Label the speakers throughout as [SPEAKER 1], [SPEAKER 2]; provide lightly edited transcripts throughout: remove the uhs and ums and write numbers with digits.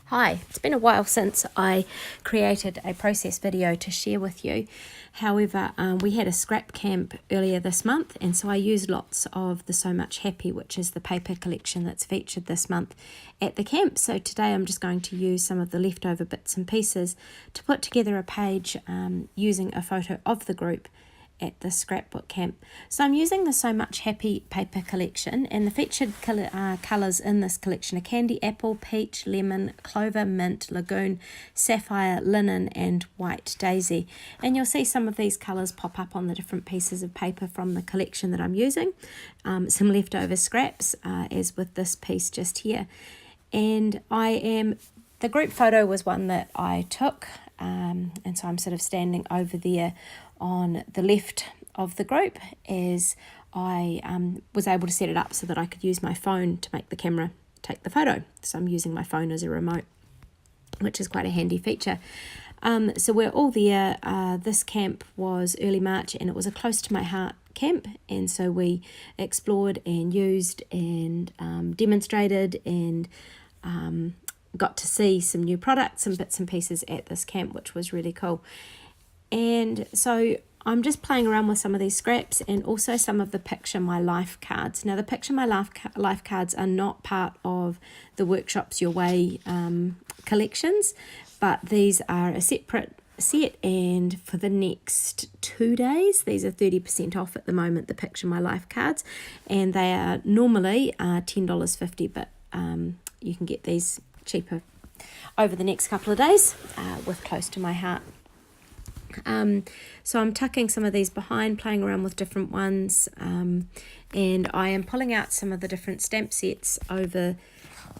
[SPEAKER 1] Hi, it's been a while since I created a process video to share with you. However, we had a scrap camp earlier this month, and so I used lots of the So Much Happy, which is the paper collection that's featured this month at the camp. So today I'm just going to use some of the leftover bits and pieces to put together a page using a photo of the group at the scrapbook camp. So I'm using the So Much Happy paper collection, and the featured colours in this collection are candy apple, peach, lemon, clover, mint, lagoon, sapphire, linen and white daisy. And you'll see some of these colours pop up on the different pieces of paper from the collection that I'm using. Some leftover scraps, as with this piece just here. And the group photo was one that I took, and so I'm sort of standing over there on the left of the group as I was able to set it up so that I could use my phone to make the camera take the photo. So I'm using my phone as a remote, which is quite a handy feature. So we're all there. This camp was early March and it was a close to my heart camp, and so we explored and used and demonstrated and got to see some new products and bits and pieces at this camp, which was really cool. And so I'm just playing around with some of these scraps and also some of the Picture My Life cards. Now the Picture My Life cards are not part of the Workshops Your Way collections, but these are a separate set, and for the next 2 days these are 30% off at the moment, the Picture My Life cards, and they are normally $10.50, but you can get these cheaper over the next couple of days with Close to My Heart. So I'm tucking some of these behind, playing around with different ones, and I am pulling out some of the different stamp sets over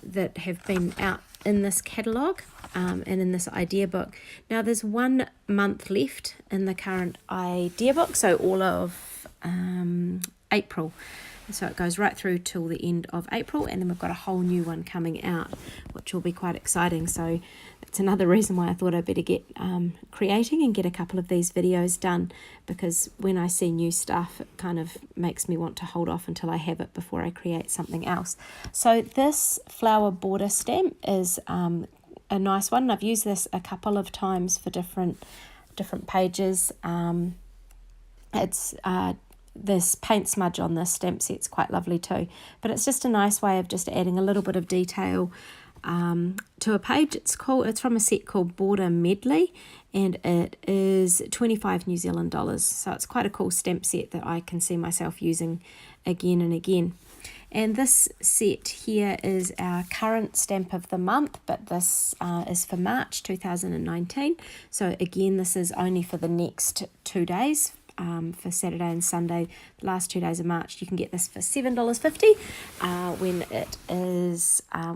[SPEAKER 1] that have been out in this catalogue and in this idea book. Now there's 1 month left in the current idea book, so all of April. So it goes right through till the end of April, and then we've got a whole new one coming out, which will be quite exciting. So that's another reason why I thought I'd better get creating and get a couple of these videos done, because when I see new stuff, it kind of makes me want to hold off until I have it before I create something else. So this flower border stamp is a nice one. I've used this a couple of times for different pages. This paint smudge on this stamp set's quite lovely too, but it's just a nice way of just adding a little bit of detail to a page. It's from a set called Border Medley, and it is 25 New Zealand dollars, so it's quite a cool stamp set that I can see myself using again and again. And this set here is our current stamp of the month, but this is for March 2019. So again, this is only for the next 2 days, for Saturday and Sunday, the last 2 days of March. You can get this for $7.50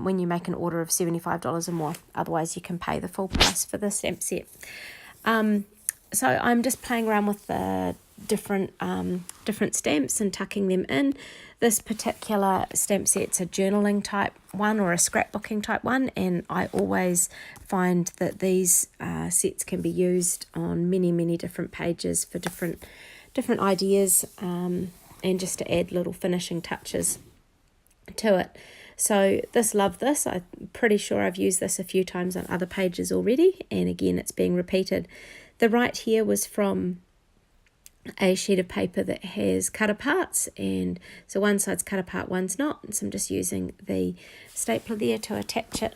[SPEAKER 1] when you make an order of $75 or more. Otherwise you can pay the full price for the stamp set. So I'm just playing around with the different stamps and tucking them in. This particular stamp set's a journaling type one or a scrapbooking type one, and I always find that these sets can be used on many different pages for different ideas, and just to add little finishing touches to it. So love this. I'm pretty sure I've used this a few times on other pages already, and again it's being repeated. The right here was from a sheet of paper that has cut aparts, and so one side's cut apart, one's not, and so I'm just using the stapler there to attach it,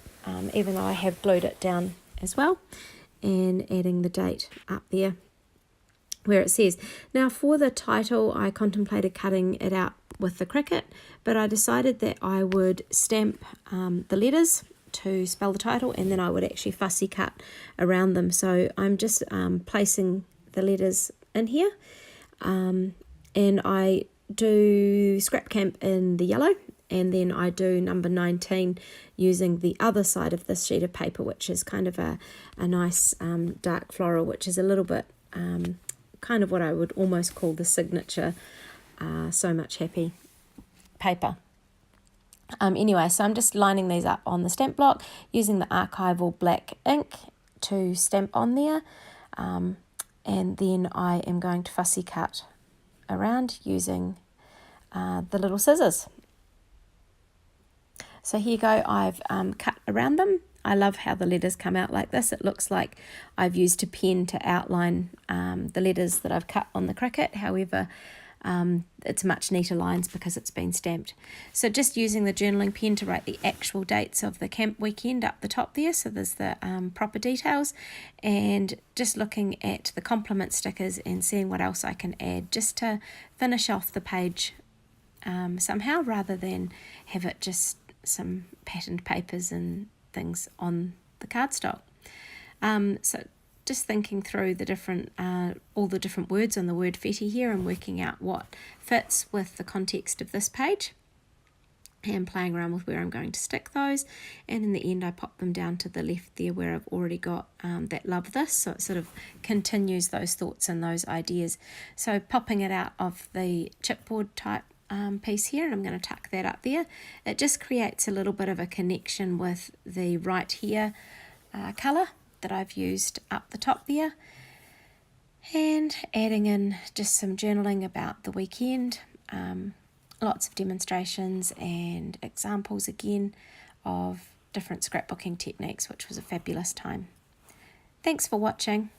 [SPEAKER 1] even though I have glued it down as well, and adding the date up there where it says. Now for the title, I contemplated cutting it out with the Cricut, but I decided that I would stamp the letters to spell the title, and then I would actually fussy cut around them. So I'm just placing the letters in here, and I do Scrap Camp in the yellow, and then I do number 19 using the other side of this sheet of paper, which is kind of a nice dark floral, which is a little bit kind of what I would almost call the signature So Much Happy paper. Anyway, so I'm just lining these up on the stamp block using the archival black ink to stamp on there, and then I am going to fussy cut around using the little scissors. So here you go, I've cut around them. I love how the letters come out like this. It looks like I've used a pen to outline the letters that I've cut on the cricket. However, it's much neater lines because it's been stamped. So just using the journaling pen to write the actual dates of the camp weekend up the top there, so there's the proper details, and just looking at the compliment stickers and seeing what else I can add just to finish off the page somehow, rather than have it just some patterned papers and things on the cardstock. So just thinking through the different, all the different words on the word feti here and working out what fits with the context of this page, and playing around with where I'm going to stick those. And in the end I pop them down to the left there where I've already got that love this, so it sort of continues those thoughts and those ideas. So popping it out of the chipboard type piece here, and I'm going to tuck that up there. It just creates a little bit of a connection with the right here colour that I've used up the top there, and adding in just some journaling about the weekend, lots of demonstrations and examples again of different scrapbooking techniques, which was a fabulous time. Thanks for watching.